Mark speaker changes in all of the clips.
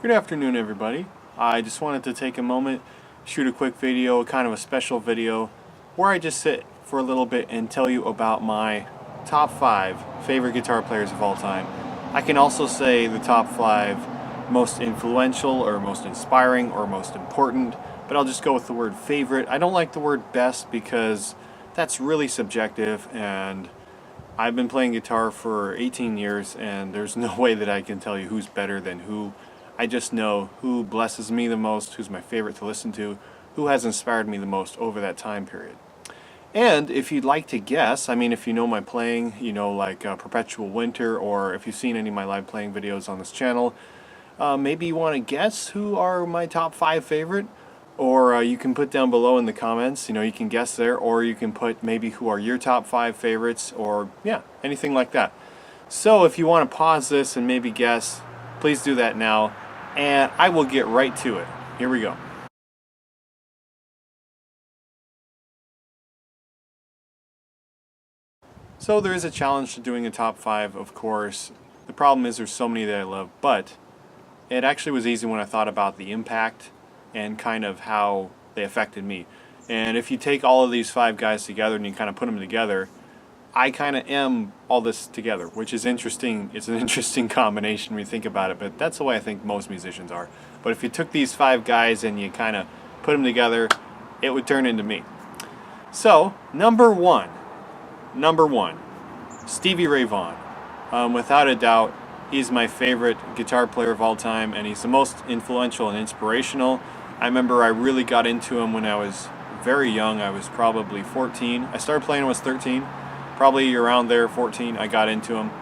Speaker 1: Good afternoon, everybody. I just wanted to take a moment, shoot a quick video, kind of a special video, where I just sit for a little bit and tell you about my top 5 favorite guitar players of all time. I can also say the top 5 most influential or most inspiring or most important, but I'll just go with the word favorite. I don't like the word best because that's really subjective, and I've been playing guitar for 18 years and there's no way that I can tell you who's better than who. I just know who blesses me the most, who's my favorite to listen to, who has inspired me the most over that time period. And if you'd like to guess, I mean, if you know my playing, you know, like Perpetual Winter, or if you've seen any of my live playing videos on this channel, maybe you want to guess who are my top 5 favorite, or you can put down below in the comments, you know, you can guess there, or you can put maybe who are your top 5 favorites, or yeah, anything like that. So if you want to pause this and maybe guess, please do that now, and I will get right to it. Here we go. So there is a challenge to doing a top 5, of course. The problem is there's so many that I love, but it actually was easy when I thought about the impact and kind of how they affected me. And if you take all of these 5 guys together and you kind of put them together, I kind of am all this together, which is interesting. It's an interesting combination when you think about it, but that's the way I think most musicians are. But if you took these 5 guys and you kind of put them together, it would turn into me. So, number one, Stevie Ray Vaughan. Without a doubt, he's my favorite guitar player of all time, and he's the most influential and inspirational. I remember I really got into him when I was very young. I was probably 14. I started playing when I was 13. Probably around there, 14, I got into him.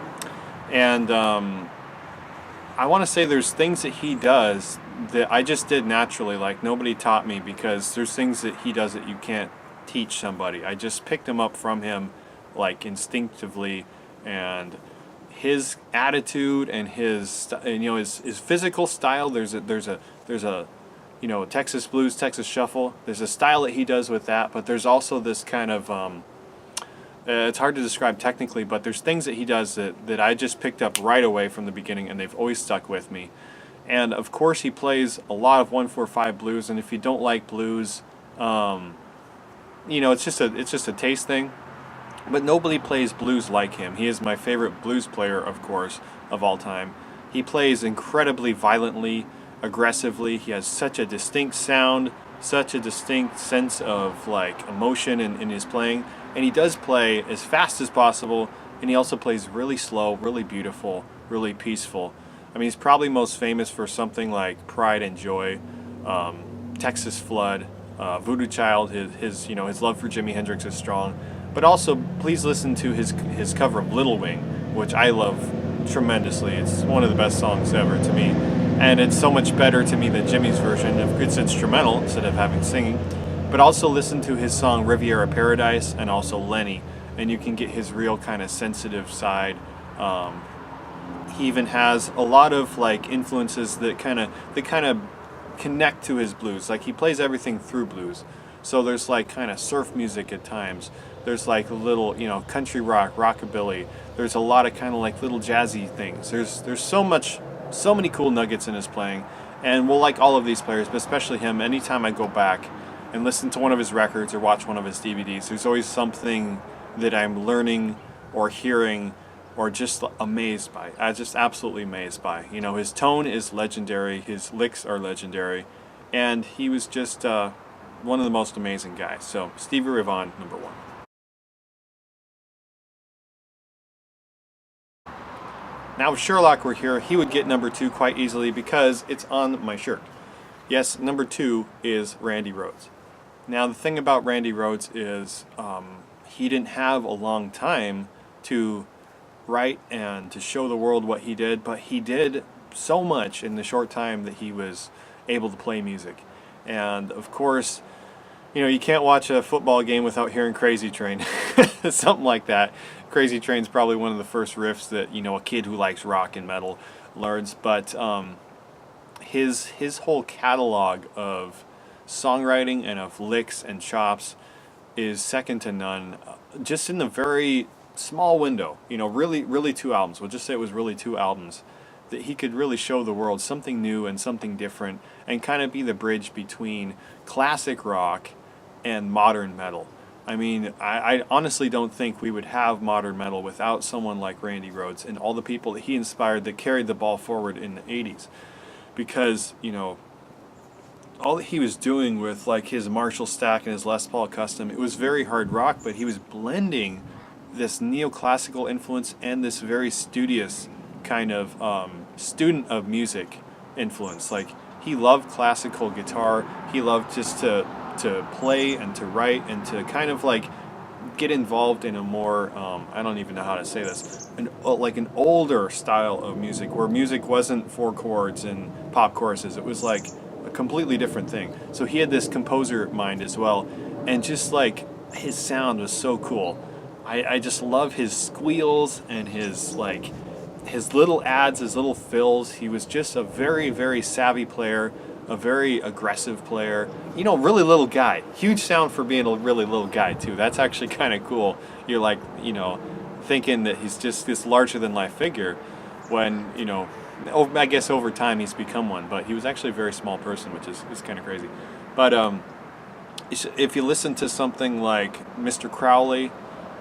Speaker 1: And I want to say there's things that he does that I just did naturally, like nobody taught me, because there's things that he does that you can't teach somebody. I just picked them up from him like instinctively, and his attitude and his his physical style. There's a you know, Texas blues, Texas shuffle. There's a style that he does with that, but there's also this kind of it's hard to describe technically, but there's things that he does that I just picked up right away from the beginning, and they've always stuck with me. And of course, he plays a lot of 1-4-5 blues, and if you don't like blues, you know, it's just a taste thing. But nobody plays blues like him. He is my favorite blues player, of course, of all time. He plays incredibly violently, aggressively. He has such a distinct sound, such a distinct sense of like emotion in his playing. And he does play as fast as possible, and he also plays really slow, really beautiful, really peaceful. I mean, he's probably most famous for something like Pride and Joy, Texas Flood, Voodoo Child. His you know, his love for Jimi Hendrix is strong. But also, please listen to his cover of Little Wing, which I love tremendously. It's one of the best songs ever to me, and it's so much better to me than Jimmy's version of it's instrumental instead of having singing. But also listen to his song Riviera Paradise, and also Lenny, and you can get his real kind of sensitive side. He even has a lot of like influences that kind of connect to his blues. Like he plays everything through blues. So there's like kind of surf music at times. There's like a little, you know, country rock, rockabilly. There's a lot of kind of like little jazzy things. There's so many cool nuggets in his playing. And we'll like all of these players, but especially him. Anytime I go back and listen to one of his records or watch one of his DVDs, there's always something that I'm learning or hearing or just amazed by. I'm just absolutely amazed by. You know, his tone is legendary, his licks are legendary, and he was just one of the most amazing guys. So Stevie Ray Vaughan, number 1. Now if Sherlock were here, he would get number 2 quite easily because it's on my shirt. Yes, number 2 is Randy Rhoads. Now the thing about Randy Rhoads is he didn't have a long time to write and to show the world what he did, but he did so much in the short time that he was able to play music. And of course, you know, you can't watch a football game without hearing Crazy Train. Something like that. Crazy Train's probably one of the first riffs that, you know, a kid who likes rock and metal learns. But his whole catalog of songwriting and of licks and chops is second to none. Just in the very small window, you know, really 2 albums. We'll just say it was really 2 albums that he could really show the world something new and something different, and kind of be the bridge between classic rock and modern metal. I mean, I honestly don't think we would have modern metal without someone like Randy Rhoads and all the people that he inspired that carried the ball forward in the 80s. Because, all that he was doing with like his Marshall stack and his Les Paul Custom, it was very hard rock, but he was blending this neoclassical influence and this very studious kind of student of music influence. Like, he loved classical guitar. He loved just to play and to write and to kind of like get involved in a more I don't even know how to say this, like an older style of music where music wasn't four chords and pop choruses. It was like a completely different thing. So he had this composer mind as well, and just like his sound was so cool. I just love his squeals and his like his little ads, his little fills. He was just a very, very savvy player, a very aggressive player. Really little guy. Huge sound for being a really little guy too. That's actually kind of cool. You're like, thinking that he's just this larger than life figure when, I guess over time he's become one, but he was actually a very small person, which is kind of crazy. But if you listen to something like Mr. Crowley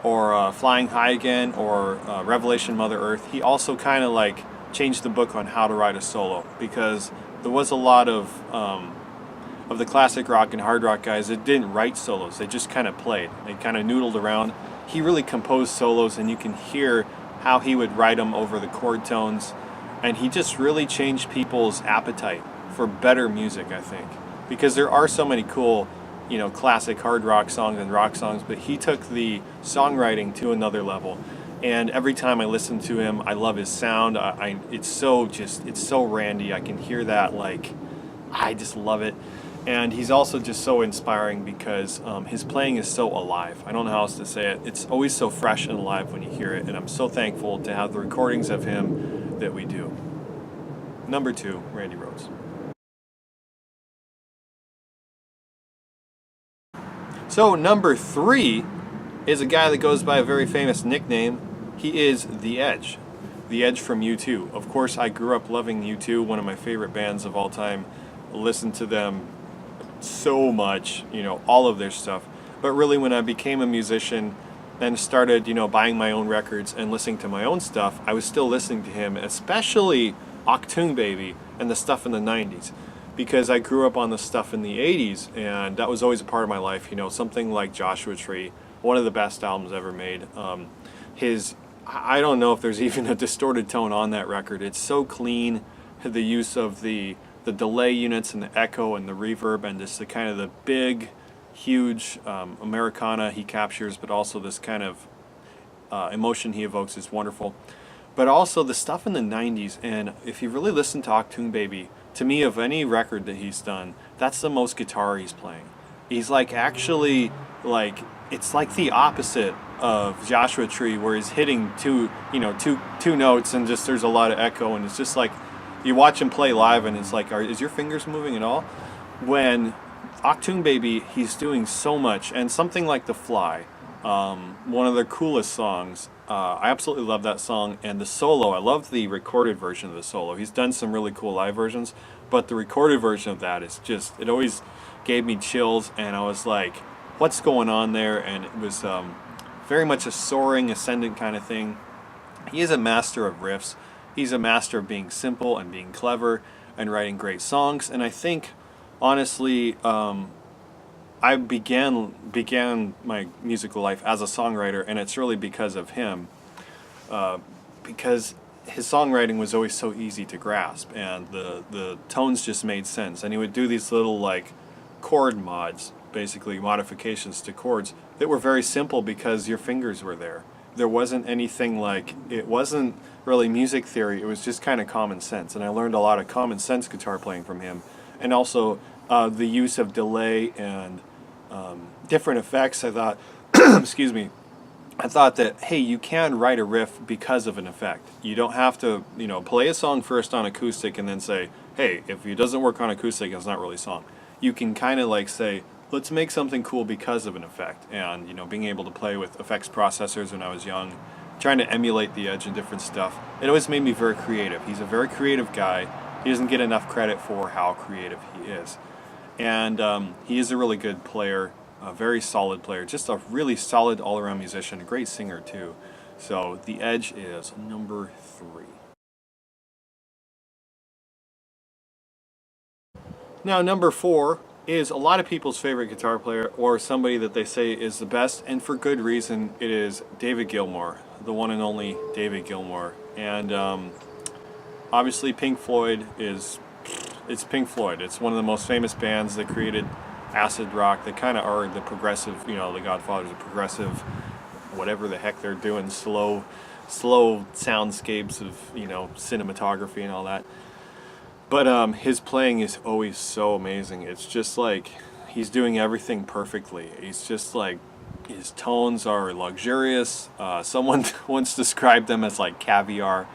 Speaker 1: or Flying High Again or Revelation Mother Earth, he also kind of like changed the book on how to write a solo, because there was a lot of the classic rock and hard rock guys that didn't write solos. They just kind of played. They kind of noodled around. He really composed solos, and you can hear how he would write them over the chord tones. And he just really changed people's appetite for better music, I think. Because there are so many cool, classic hard rock songs and rock songs, but he took the songwriting to another level. And every time I listen to him, I love his sound. It's so Randy. I can hear that, like, I just love it. And he's also just so inspiring because his playing is so alive. I don't know how else to say it. It's always so fresh and alive when you hear it, and I'm so thankful to have the recordings of him that we do. Number 2, Randy Rhoads. So number 3 is a guy that goes by a very famous nickname. He is The Edge. The Edge from U2. Of course, I grew up loving U2, one of my favorite bands of all time. Listened to them so much, all of their stuff. But really, when I became a musician and started, buying my own records and listening to my own stuff, I was still listening to him, especially Achtung Baby and the stuff in the 90s. Because I grew up on the stuff in the 80s, and that was always a part of my life. Something like Joshua Tree, one of the best albums ever made. I don't know if there's even a distorted tone on that record. It's so clean. The use of the delay units and the echo and the reverb and just the kind of the big, huge Americana he captures, but also this kind of emotion he evokes is wonderful. But also the stuff in the 90s, and if you really listen to Achtung Baby, to me, of any record that he's done, that's the most guitar he's playing. He's like actually like, it's like the opposite of Joshua Tree, where he's hitting two notes and just there's a lot of echo, and it's just like you watch him play live and it's like, is your fingers moving at all? When Achtung Baby, he's doing so much, and something like The Fly, one of their coolest songs. I absolutely love that song, and the solo, I love the recorded version of the solo. He's done some really cool live versions, but the recorded version of that is just, it always gave me chills, and I was like, what's going on there? And it was very much a soaring, ascendant kind of thing. He is a master of riffs. He's a master of being simple and being clever and writing great songs, and I think, honestly, I began my musical life as a songwriter, and it's really because of him, because his songwriting was always so easy to grasp, and the tones just made sense, and he would do these little like chord mods, basically modifications to chords that were very simple because your fingers were there. There wasn't anything like, it wasn't really music theory, it was just kind of common sense, and I learned a lot of common sense guitar playing from him, and also the use of delay and different effects. I thought, excuse me, I thought that, hey, you can write a riff because of an effect. You don't have to, play a song first on acoustic and then say, hey, if it doesn't work on acoustic, it's not really a song. You can kind of like say, let's make something cool because of an effect. And, being able to play with effects processors when I was young trying to emulate the Edge and different stuff. It always made me very creative. He's a very creative guy. He doesn't get enough credit for how creative he is. And he is a really good player, a very solid player, just a really solid all-around musician, a great singer too. So the Edge is number 3. Now number 4 is a lot of people's favorite guitar player, or somebody that they say is the best, and for good reason. It is David Gilmour, the one and only David Gilmour. And obviously Pink Floyd it's Pink Floyd. It's one of the most famous bands that created acid rock. They kind of are the progressive, the Godfathers of progressive, whatever the heck they're doing, slow soundscapes of, cinematography and all that. But his playing is always so amazing. It's just like he's doing everything perfectly. He's just like, his tones are luxurious. Someone once described them as like caviar.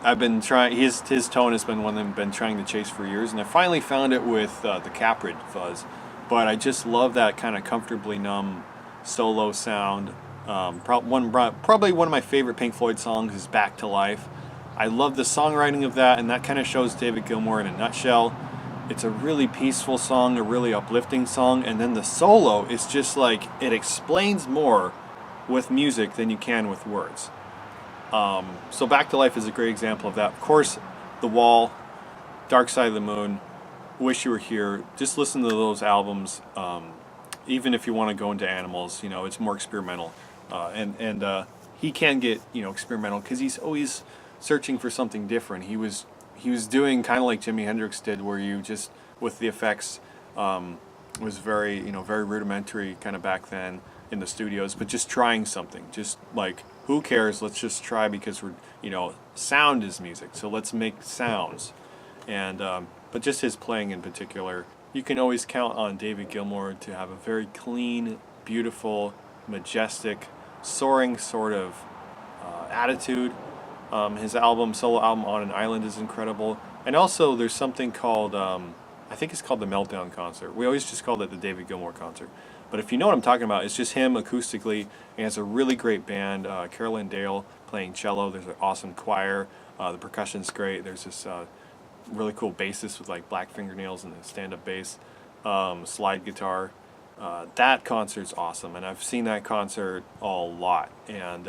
Speaker 1: I've been trying. His tone has been one I've been trying to chase for years, and I finally found it with the Caprid fuzz. But I just love that kind of comfortably numb solo sound. Probably one of my favorite Pink Floyd songs is "Back to Life." I love the songwriting of that, and that kind of shows David Gilmour in a nutshell. It's a really peaceful song, a really uplifting song, and then the solo is just like, it explains more with music than you can with words. So Back to Life is a great example of that. Of course, The Wall, Dark Side of the Moon, Wish You Were Here. Just listen to those albums. Even if you want to go into Animals, it's more experimental. And he can get, experimental because he's always searching for something different. He was doing kind of like Jimi Hendrix did, where you just, with the effects, was very, very rudimentary kind of back then in the studios, but just trying something. Just like, who cares? Let's just try, because we're, sound is music, so let's make sounds. And but just his playing in particular, you can always count on David Gilmour to have a very clean, beautiful, majestic, soaring sort of attitude. His solo album On an Island is incredible. And also there's something called, I think it's called the Meltdown Concert. We always just called it the David Gilmour Concert. But if you know what I'm talking about, it's just him acoustically, and it's a really great band. Carolyn Dale playing cello. There's an awesome choir. The percussion's great. There's this really cool bassist with like black fingernails and a stand-up bass, slide guitar. That concert's awesome, and I've seen that concert a lot. And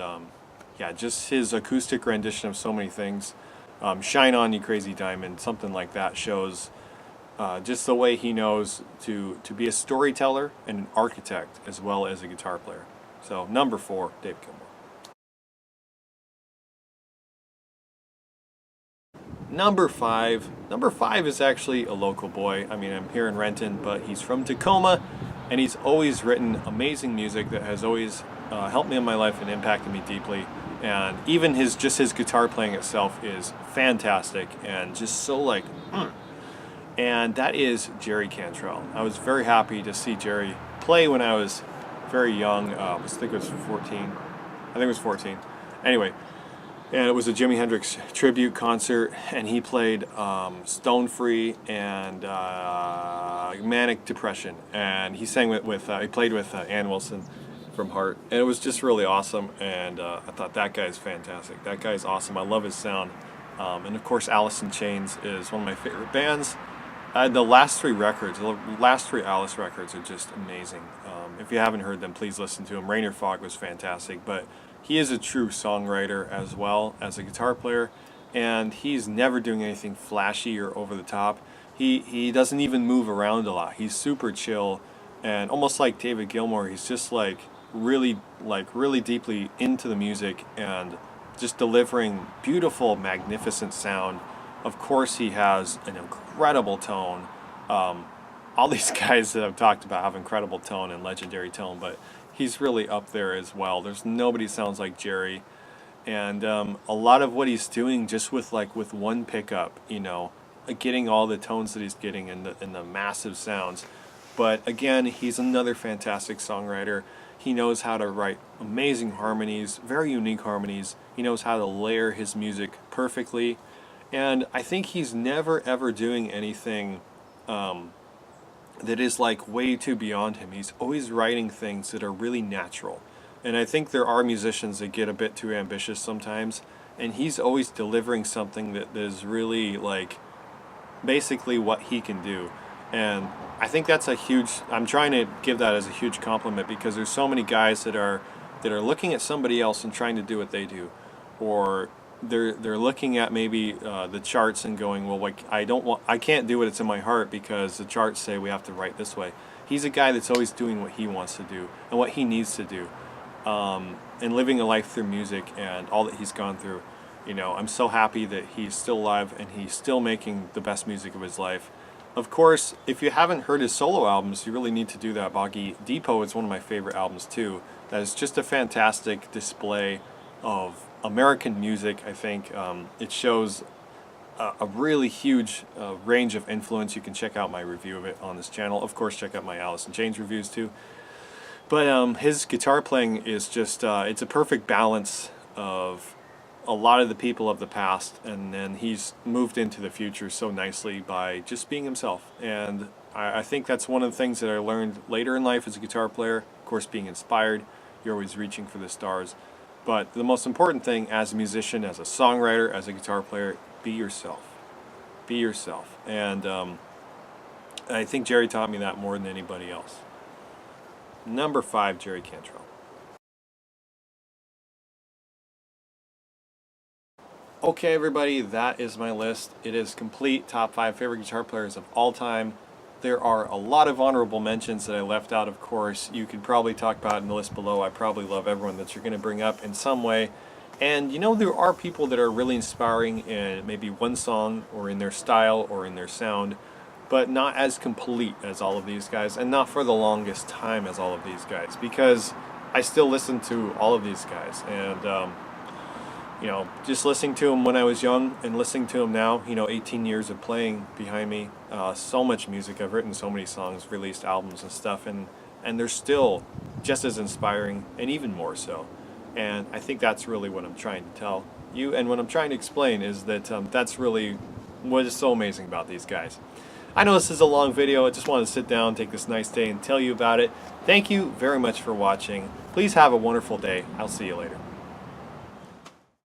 Speaker 1: yeah, just his acoustic rendition of so many things. Shine On You Crazy Diamond, something like that, shows just the way he knows to be a storyteller and an architect as well as a guitar player. So number 4, David Gilmour. Number 5. Number 5 is actually a local boy. I mean, I'm here in Renton, but he's from Tacoma, and he's always written amazing music that has always helped me in my life and impacted me deeply. And even his guitar playing itself is fantastic and just so like, and that is Jerry Cantrell. I was very happy to see Jerry play when I was very young. I think it was 14. I think it was 14. Anyway, and it was a Jimi Hendrix tribute concert, and he played Stone Free and Manic Depression, and he sang he played with Ann Wilson from Heart, and it was just really awesome. And I thought, that guy's fantastic. That guy's awesome. I love his sound. And of course, Alice in Chains is one of my favorite bands. The last 3 Alice records are just amazing. If you haven't heard them, please listen to them. Rainier Fog was fantastic, but he is a true songwriter as well as a guitar player, and he's never doing anything flashy or over the top. He doesn't even move around a lot. He's super chill, and almost like David Gilmour, he's just really deeply into the music and just delivering beautiful, magnificent sound. Of course, he has an incredible tone. All these guys that I've talked about have incredible tone and legendary tone, but he's really up there as well. There's nobody sounds like Jerry. And a lot of what he's doing just with one pickup, getting all the tones that he's getting in the massive sounds. But again, he's another fantastic songwriter. He knows how to write amazing harmonies, very unique harmonies. He knows how to layer his music perfectly. And I think he's never ever doing anything that is way too beyond him. He's always writing things that are really natural. And I think there are musicians that get a bit too ambitious sometimes, and he's always delivering something that is really like basically what he can do. And I think that's a huge, I'm trying to give that as a huge compliment, because there's so many guys that are looking at somebody else and trying to do what they do, or they're looking at maybe the charts and going, well, like I can't do what's in my heart because the charts say we have to write this way. He's a guy that's always doing what he wants to do and what he needs to do, and living a life through music and all that he's gone through. You know, I'm so happy that he's still alive and he's still making the best music of his life. Of course, if you haven't heard his solo albums, you really need to do that. Boggy Depot is one of my favorite albums too. That is just a fantastic display of American music, I think. It shows a really huge range of influence. You can check out my review of it on this channel. Of course, check out my Alice in Chains reviews too. But his guitar playing is just, it's a perfect balance of a lot of the people of the past, and then he's moved into the future so nicely by just being himself. And I think that's one of the things that I learned later in life as a guitar player. Of course, being inspired, you're always reaching for the stars. But the most important thing as a musician, as a songwriter, as a guitar player, be yourself. Be yourself. And I think Jerry taught me that more than anybody else. Number 5, Jerry Cantrell. Okay, everybody, that is my list. It is complete. Top 5 favorite guitar players of all time. There are a lot of honorable mentions that I left out, of course. You could probably talk about in the list below. I probably love everyone that you're going to bring up in some way. And you know, there are people that are really inspiring in maybe one song or in their style or in their sound, but not as complete as all of these guys, and not for the longest time as all of these guys, because I still listen to all of these guys. And you know, just listening to him when I was young and listening to him now, you know, 18 years of playing behind me, so much music. I've written so many songs, released albums and stuff, and they're still just as inspiring and even more so. And I think that's really what I'm trying to tell you, and what I'm trying to explain is that that's really what is so amazing about these guys. I know this is a long video. I just wanted to sit down, take this nice day and tell you about it. Thank you very much for watching. Please have a wonderful day. I'll see you later.